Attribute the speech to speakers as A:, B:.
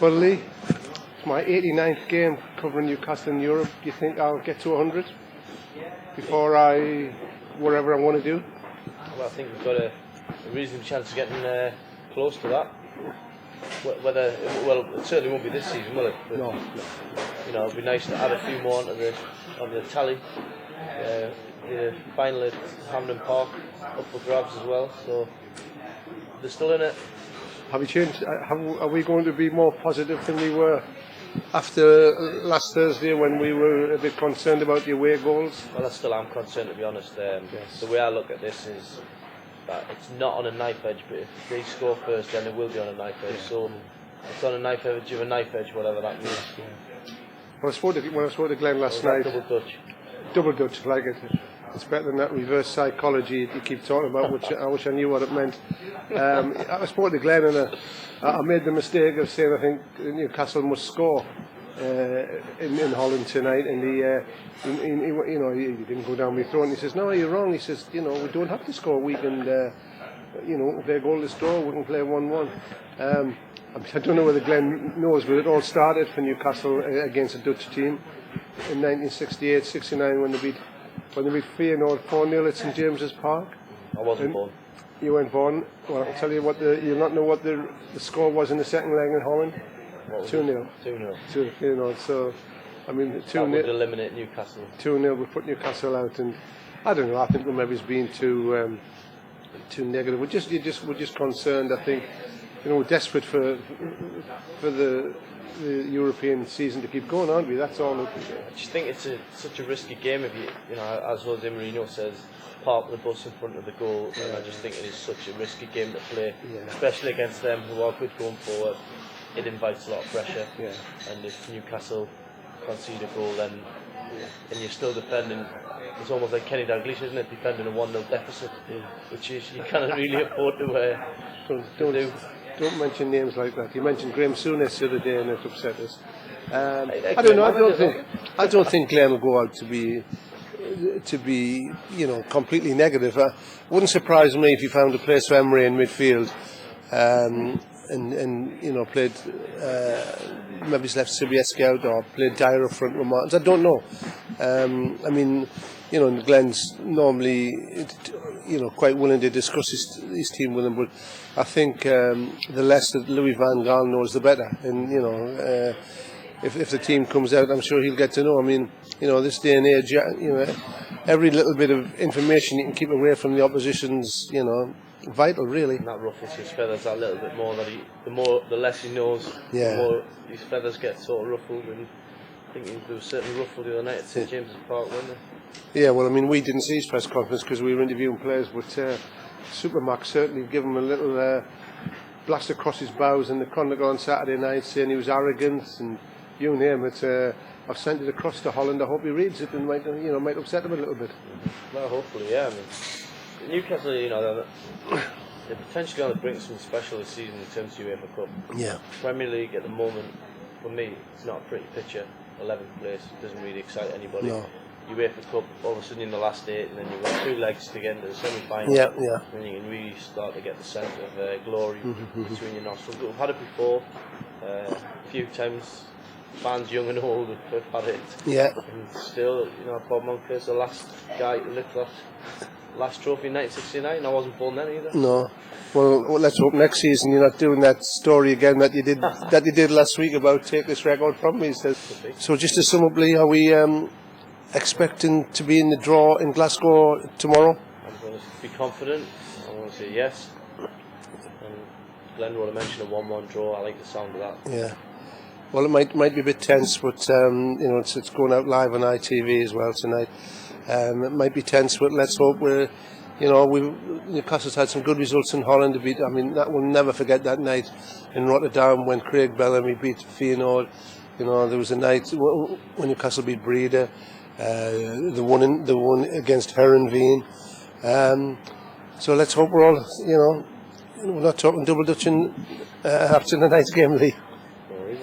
A: Well, Lee, it's my 89th game covering Newcastle in Europe. Do you think I'll get to 100 before whatever I want to do?
B: Well, I think we've got a reasonable chance of getting close to that. It certainly won't be this season, will it? But,
A: no.
B: You know, it'd be nice to add a few more onto the tally. The final at Hampden Park up for grabs as well, so they're still in it.
A: Have you changed? Are we going to be more positive than we were after last Thursday when we were a bit concerned about the away goals?
B: Well, I still am concerned, to be honest. The way I look at this is that it's not on a knife edge, but if they score first, then it will be on a knife edge. So it's on a knife edge of a knife edge, whatever that means.
A: When I spoke to Glenn last night, double Dutch, like it. It's better than that reverse psychology you keep talking about, which I wish I knew what it meant. I spoke to Glenn and I made the mistake of saying I think Newcastle must score in Holland tonight, and he didn't go down my throat. And he says, "No, you're wrong." He says, "We don't have to score. We can, we can play a goalless draw. We can play 1-1." I don't know whether Glenn knows, but it all started for Newcastle against a Dutch team in 1968-69 when they beat Feyenoord 4-0 at St James's Park.
B: I wasn't born.
A: You weren't born. Well, I'll tell you what you'll not know what the score was in the second leg in Holland. 2-0.
B: 2-0.
A: So, I mean, 2-0.
B: That would eliminate Newcastle.
A: 2-0 would put Newcastle out, and I don't know. I think maybe it's been too negative. We're just concerned. I think we're desperate for the European season to keep going, aren't we? That's all.
B: I just think it's such a risky game if you know, as Jose Mourinho says, park the bus in front of the goal. And I just think it is such a risky game to play, especially against them who are good going forward. It invites a lot of pressure, and if Newcastle concede a goal, then and you're still defending. It's almost like Kenny Dalglish, isn't it? Defending a 1-0 deficit, which is you can't really afford to do.
A: Don't mention names like that. You mentioned Graham Souness the other day, and it upset us. I don't know. I don't think Glenn will go out to be completely negative. Wouldn't surprise me if he found a place for Emery in midfield, and played maybe he's left Sobieski out or played Dyer up front with Martins. I don't know. I mean, Glenn's normally quite willing to discuss his team with him, but I think the less that Louis van Gaal knows, the better. And if the team comes out, I'm sure he'll get to know. I mean, this day and age, every little bit of information you can keep away from the opposition's, vital, really.
B: And that ruffles his feathers that little bit more. The less he knows, the more his feathers get sort of ruffled. And I think there was certainly ruffled the other night at St James's Park, wasn't there?
A: Yeah, well, I mean, we didn't see his press conference because we were interviewing players, but Supermax certainly gave him a little blast across his bows in the Chronicle on Saturday night, saying he was arrogant, and you name it. I've sent it across to Holland. I hope he reads it and might upset him a little bit.
B: Well, hopefully, yeah. I mean, Newcastle, they're potentially on the brink of something special this season in terms of UEFA Cup.
A: Yeah.
B: Premier League at the moment, for me, it's not a pretty picture. 11th place doesn't really excite anybody.
A: No.
B: UEFA Cup, all of a sudden in the last 8, and then you've got 2 legs to get into the semi-final.
A: Yeah.
B: And you can really start to get the sense of glory between your nostrils. But we've had it before, a few times. Fans young and old have had it.
A: Yeah.
B: And still, Bob Monkhouse, the last guy to lift that last trophy in 1969. I wasn't born then either.
A: No. Well, let's hope next season you're not doing that story again that you did last week about take this record from me. So just to sum up, Lee, are we expecting to be in the draw in Glasgow tomorrow?
B: I'm going to be confident. I'm going to say yes. And Glenn would have mentioned a 1-1 draw. I like the sound of that.
A: Yeah. Well, it might be a bit tense, but it's going out live on ITV as well tonight. It might be tense, but let's hope Newcastle's had some good results in Holland to beat. I mean, we'll never forget that night in Rotterdam when Craig Bellamy beat Feyenoord. There was a night when Newcastle beat Breda, the one against Herenveen. So let's hope we're all, we're not talking double Dutch after tonight's game, Lee.